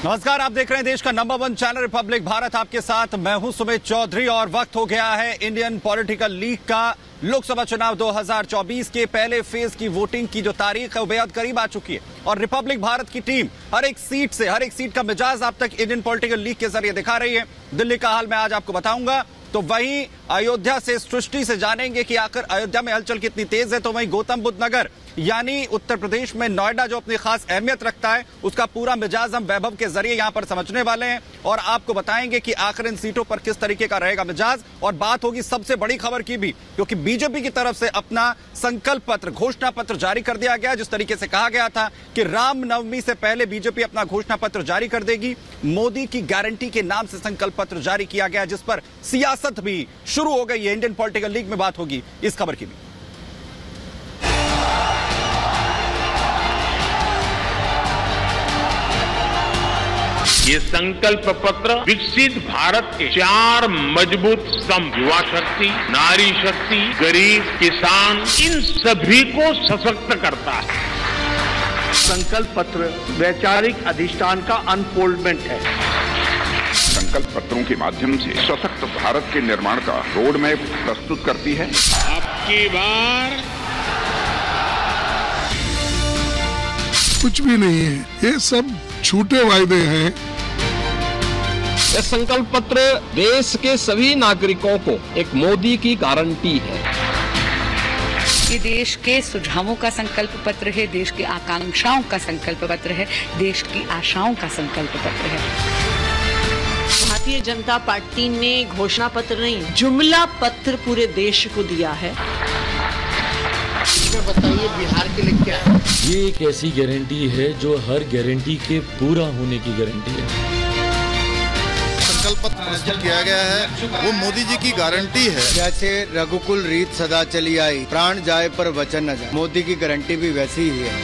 नमस्कार, आप देख रहे हैं देश का नंबर 1 चैनल रिपब्लिक भारत। आपके साथ मैं हूं सुमित चौधरी और वक्त हो गया है इंडियन पॉलिटिकल लीग का। लोकसभा चुनाव 2024 के पहले फेज की वोटिंग की जो तारीख है वो बेहद करीब आ चुकी है और रिपब्लिक भारत की टीम हर एक सीट का मिजाज अब तक इंडियन पॉलिटिकल लीग के जरिए दिखा रही है। दिल्ली का हाल मैं आज आपको बताऊंगा, तो वहीं अयोध्या से सृष्टि से जानेंगे कि आखिर अयोध्या में हलचल कितनी तेज है। तो वहीं गौतम बुद्ध नगर यानी उत्तर प्रदेश में नोएडा जो अपनी खास अहमियत रखता है उसका पूरा मिजाज हम वैभव के जरिए यहां पर समझने वाले हैं और आपको बताएंगे कि आखिर इन सीटों पर किस तरीके का रहेगा मिजाज। और बात होगी सबसे बड़ी खबर की भी, क्योंकि बीजेपी की तरफ से अपना संकल्प पत्र, घोषणा पत्र जारी कर दिया गया। जिस तरीके से कहा गया था कि रामनवमी से पहले बीजेपी अपना घोषणा पत्र जारी कर देगी, मोदी की गारंटी के नाम से संकल्प पत्र जारी किया गया, जिस पर सियासत भी शुरू हो गई है। इंडियन पॉलिटिकल लीग में बात होगी इस खबर की भी। ये संकल्प पत्र विकसित भारत के 4 मजबूत स्तंभ, युवा शक्ति, नारी शक्ति, गरीब, किसान, इन सभी को सशक्त करता है। संकल्प पत्र वैचारिक अधिष्ठान का अनफोल्डमेंट है। संकल्प पत्रों के माध्यम से सशक्त भारत के निर्माण का रोड मैप प्रस्तुत करती है। अब की बार कुछ भी नहीं है, ये सब झूठे वायदे हैं। यह संकल्प पत्र देश के सभी नागरिकों को एक मोदी की गारंटी है। ये देश के सुझावों का संकल्प पत्र है, देश की आकांक्षाओं का संकल्प पत्र है, देश की आशाओं का संकल्प पत्र है। भारतीय जनता पार्टी ने घोषणा पत्र नहीं, जुमला पत्र पूरे देश को दिया है। इसमें बताइए बिहार के लिए क्या है? ये एक ऐसी गारंटी है जो हर गारंटी के पूरा होने की गारंटी है। संकल्प पत्र प्रस्तुत किया गया है वो मोदी जी की गारंटी है। जैसे रघुकुल रीत सदा चली आई, प्राण जाए पर वचन न जाए, मोदी की गारंटी भी वैसी ही है।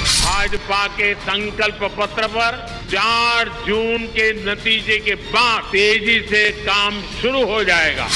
भाजपा के संकल्प पत्र पर 4 जून के नतीजे के बाद तेजी से काम शुरू हो जाएगा।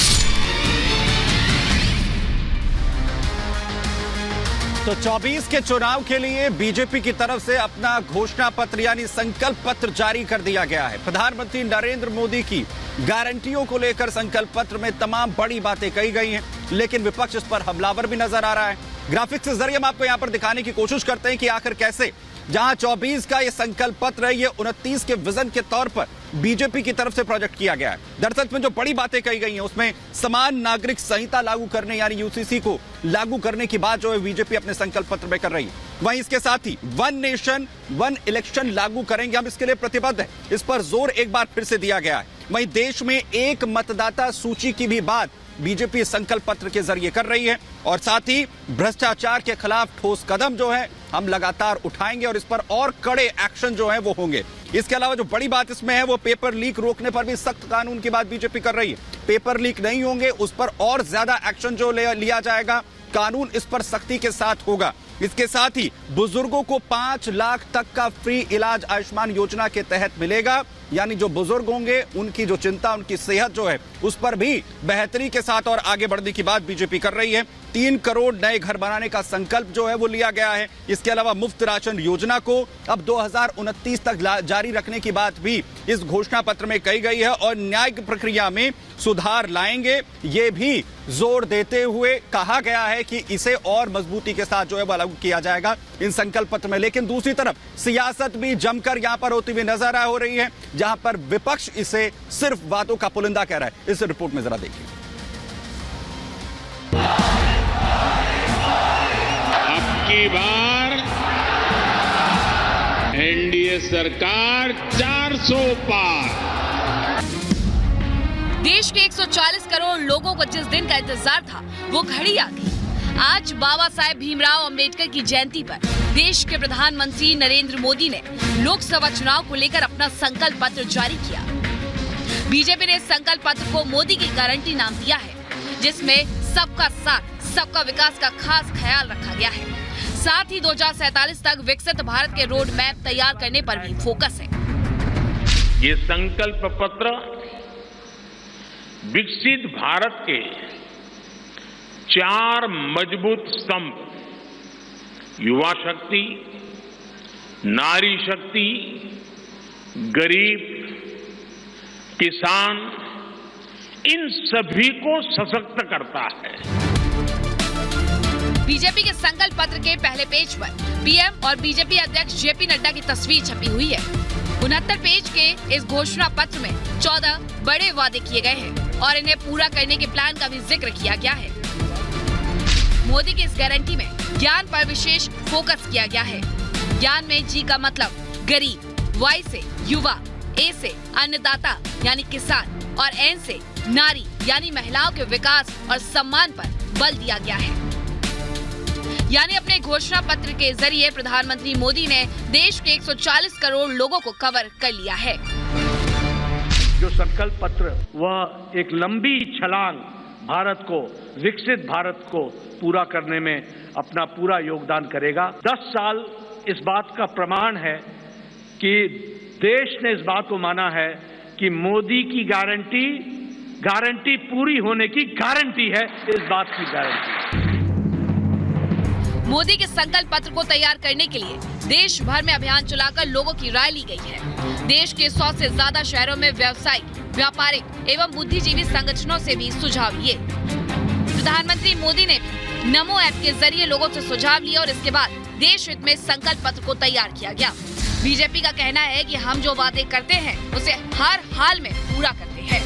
तो 24 के चुनाव के लिए बीजेपी की तरफ से अपना घोषणा पत्र यानी संकल्प पत्र जारी कर दिया गया है। प्रधानमंत्री नरेंद्र मोदी की गारंटियों को लेकर संकल्प पत्र में तमाम बड़ी बातें कही गई हैं, लेकिन विपक्ष इस पर हमलावर भी नजर आ रहा है। ग्राफिक्स के जरिए हम आपको यहां पर दिखाने की कोशिश करते हैं कि आखिर कैसे जहां 24 का ये संकल्प पत्र है, ये 29 के विजन के तौर पर बीजेपी की तरफ से प्रोजेक्ट किया गया है। दरअसल में जो बड़ी बातें कही गई हैं उसमें समान नागरिक संहिता लागू करने यानी यूसीसी को लागू करने की बात जो है बीजेपी अपने संकल्प पत्र में कर रही है। वहीं इसके साथ ही 1 नेशन 1 इलेक्शन लागू करेंगे, हम इसके लिए प्रतिबद्ध हैं, इस पर जोर एक बार फिर से दिया गया है। वहीं देश में एक मतदाता सूची की भी बात बीजेपी संकल्प पत्र के जरिए कर रही है और साथ ही भ्रष्टाचार के खिलाफ ठोस कदम जो है हम लगातार उठाएंगे और इस पर और कड़े एक्शन जो है वो होंगे। इसके अलावा जो बड़ी बात इसमें है वो पेपर लीक रोकने पर भी सख्त कानून की बात बीजेपी कर रही है। पेपर लीक नहीं होंगे उस पर और ज्यादा एक्शन जो लिया जाएगा, कानून इस पर सख्ती के साथ होगा। इसके साथ ही बुजुर्गों को 5 लाख तक का फ्री इलाज आयुष्मान योजना के तहत मिलेगा, यानी जो बुजुर्ग होंगे उनकी जो चिंता, उनकी सेहत जो है उस पर भी बेहतरी के साथ और आगे बढ़ने की बात बीजेपी कर रही है। 3 करोड़ नए घर बनाने का संकल्प जो है वो लिया गया है। इसके अलावा मुफ्त राशन योजना को अब 2029 तक जारी रखने की बात भी इस घोषणा पत्र में कही गई है और न्यायिक प्रक्रिया में सुधार लाएंगे, ये भी जोर देते हुए कहा गया है कि इसे और मजबूती के साथ जो है वो लागू किया जाएगा इन संकल्प पत्र में। लेकिन दूसरी तरफ सियासत भी जमकर यहां पर होती हुई नजर आ रही है, जहां पर विपक्ष इसे सिर्फ बातों का पुलिंदा कह रहा है। इस रिपोर्ट में जरा देखिए। अब की बार एनडीए सरकार 400 पार। देश के 140 करोड़ लोगों को जिस दिन का इंतजार था वो घड़ी आ गई। आज बाबा साहेब भीमराव अंबेडकर की जयंती पर देश के प्रधानमंत्री नरेंद्र मोदी ने लोकसभा चुनाव को लेकर अपना संकल्प पत्र जारी किया। बीजेपी ने इस संकल्प पत्र को मोदी की गारंटी नाम दिया है, जिसमें सबका साथ, सबका विकास का खास ख्याल रखा गया है। साथ ही 2047 तक विकसित भारत के रोड मैप तैयार करने पर भी फोकस है। ये संकल्प पत्र विकसित भारत के 4 मजबूत स्तंभ, युवा शक्ति, नारी शक्ति, गरीब, किसान, इन सभी को सशक्त करता है। बीजेपी के संकल्प पत्र के पहले पेज पर पीएम और बीजेपी अध्यक्ष जेपी नड्डा की तस्वीर छपी हुई है। 69 पेज के इस घोषणा पत्र में 14 बड़े वादे किए गए हैं और इन्हें पूरा करने के प्लान का भी जिक्र किया गया है। मोदी की इस गारंटी में ज्ञान पर विशेष फोकस किया गया है। ज्ञान में जी का मतलब गरीब, वाई से युवा, ए से अन्नदाता यानी किसान और एन से नारी यानी महिलाओं के विकास और सम्मान पर बल दिया गया है। यानी अपने घोषणा पत्र के जरिए प्रधानमंत्री मोदी ने देश के 140 करोड़ लोगों को कवर कर लिया है। जो संकल्प पत्र वह एक लंबी छलांग भारत को, विकसित भारत को पूरा करने में अपना पूरा योगदान करेगा। 10 साल इस बात का प्रमाण है कि देश ने इस बात को माना है कि मोदी की गारंटी पूरी होने की गारंटी है। इस बात की गारंटी मोदी के संकल्प पत्र को तैयार करने के लिए देश भर में अभियान चलाकर लोगों की राय ली गई है। देश के 100 से ज्यादा शहरों में व्यवसायिक, व्यापारिक एवं बुद्धिजीवी संगठनों से भी सुझाव लिए। प्रधानमंत्री मोदी ने भी नमो ऐप के जरिए लोगों से सुझाव लिए और इसके बाद देश हित में संकल्प पत्र को तैयार किया गया। बीजेपी का कहना है कि हम जो वादे करते हैं उसे हर हाल में पूरा करते हैं।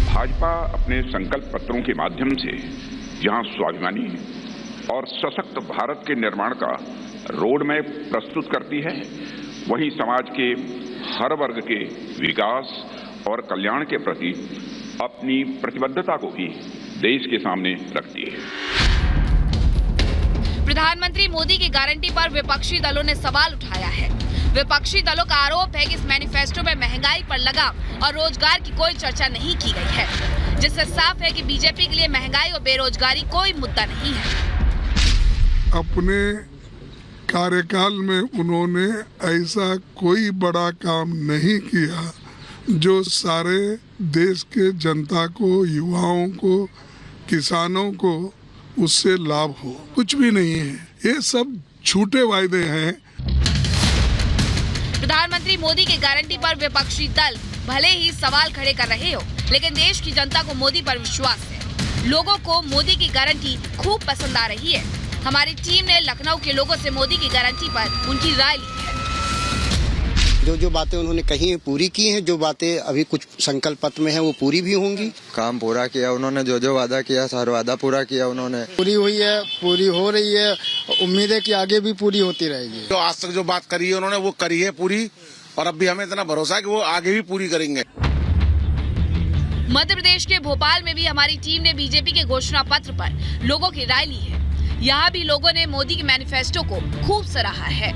भाजपा अपने संकल्प पत्रों के माध्यम से जहां स्वाभिमानी और सशक्त भारत के निर्माण का रोड मैप प्रस्तुत करती है, वहीं समाज के हर वर्ग के विकास और कल्याण के प्रति अपनी प्रतिबद्धता को भी देश के सामने रखती है। प्रधानमंत्री मोदी की गारंटी पर विपक्षी दलों ने सवाल उठाया है। विपक्षी दलों का आरोप है कि इस मैनिफेस्टो में महंगाई पर लगाम और रोजगार की कोई चर्चा नहीं की गई है, जिससे साफ है कि बीजेपी के लिए महंगाई और बेरोजगारी कोई मुद्दा नहीं है। अपने कार्यकाल में उन्होंने ऐसा कोई बड़ा काम नहीं किया जो सारे देश के जनता को, युवाओं को, किसानों को उससे लाभ हो। कुछ भी नहीं है, ये सब झूठे वायदे हैं। प्रधानमंत्री मोदी की गारंटी पर विपक्षी दल भले ही सवाल खड़े कर रहे हो, लेकिन देश की जनता को मोदी पर विश्वास है। लोगों को मोदी की गारंटी खूब पसंद आ रही है। हमारी टीम ने लखनऊ के लोगों से मोदी की गारंटी पर उनकी राय ली है। जो बातें उन्होंने कही हैं पूरी की हैं, जो बातें अभी कुछ संकल्प पत्र में हैं वो पूरी भी होंगी। काम पूरा किया उन्होंने, जो वादा किया सारा वादा पूरा किया उन्होंने। पूरी हुई है, पूरी हो रही है, उम्मीद है कि आगे भी पूरी होती रहेगी। जो आज तक जो बात करी है उन्होंने वो करी है पूरी, और अब भी हमें इतना भरोसा है कि वो आगे भी पूरी करेंगे। मध्य प्रदेश के भोपाल में भी हमारी टीम ने बीजेपी के घोषणा पत्र पर लोगों की राय ली है। यहाँ भी लोगों ने मोदी के मैनिफेस्टो को खूब सराहा है।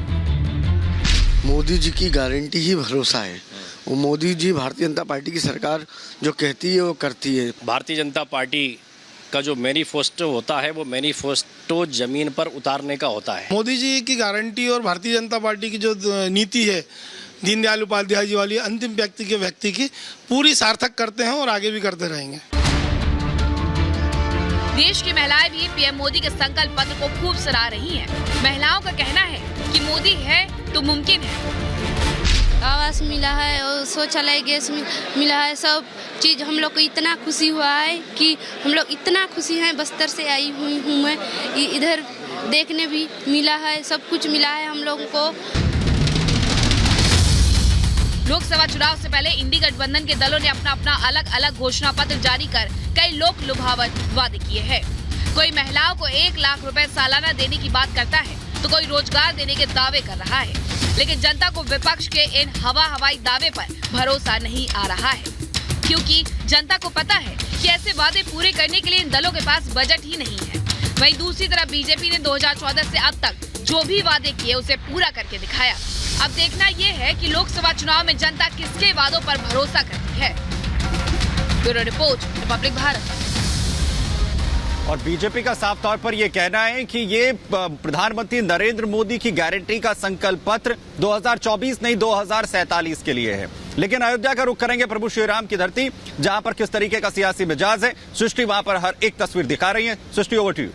मोदी जी की गारंटी ही भरोसा है। वो मोदी जी, भारतीय जनता पार्टी की सरकार जो कहती है वो करती है। भारतीय जनता पार्टी का जो मैनिफेस्टो होता है वो मैनिफेस्टो जमीन पर उतारने का होता है। मोदी जी की गारंटी और भारतीय जनता पार्टी की जो नीति है दीनदयाल उपाध्याय जी वाली, अंतिम व्यक्ति की पूरी सार्थक करते हैं और आगे भी करते रहेंगे। देश की महिलाएं भी पीएम मोदी के संकल्प पत्र को खूब सराह रही हैं। महिलाओं का कहना है कि मोदी है तो मुमकिन है। आवास मिला है और शौचालय गैस मिला है, सब चीज हम लोग को इतना खुशी हुआ है कि हम लोग इतना खुशी हैं। बस्तर से आई हुई हूँ मैं, इधर देखने भी मिला है, सब कुछ मिला है हम लोगों को। लोकसभा चुनाव से पहले इंडी गठबंधन के दलों ने अपना अलग अलग घोषणा पत्र जारी कर कई लोक लुभावन वादे किए हैं। कोई महिलाओं को 1 लाख रुपए सालाना देने की बात करता है तो कोई रोजगार देने के दावे कर रहा है, लेकिन जनता को विपक्ष के इन हवाई दावे पर भरोसा नहीं आ रहा है, क्योंकि जनता को पता है कि ऐसे वादे पूरे करने के लिए इन दलों के पास बजट ही नहीं है। वहीं दूसरी तरफ बीजेपी ने 2014 से अब तक जो भी वादे किए उसे पूरा करके दिखाया। अब देखना ये है कि लोकसभा चुनाव में जनता किसके वादों पर भरोसा करती है। Bureau report, Republic Bharat. और बीजेपी का साफ तौर पर यह कहना है कि ये प्रधानमंत्री नरेंद्र मोदी की गारंटी का संकल्प पत्र 2024 नहीं 2047 के लिए है। लेकिन अयोध्या का रुख करेंगे प्रभु श्री राम की धरती, जहां पर किस तरीके का सियासी मिजाज है। सृष्टि वहां पर हर एक तस्वीर दिखा रही है। सृष्टि, ओवर टू यू।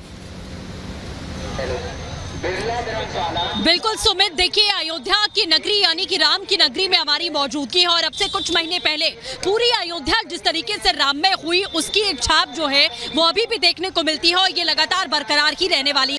बिल्कुल सुमित, देखिए अयोध्या की नगरी यानी कि राम की नगरी में हमारी मौजूदगी है और अब से कुछ महीने पहले पूरी अयोध्या जिस तरीके से राममय हुई उसकी एक छाप जो है वो अभी भी देखने को मिलती है और ये लगातार बरकरार ही रहने वाली है।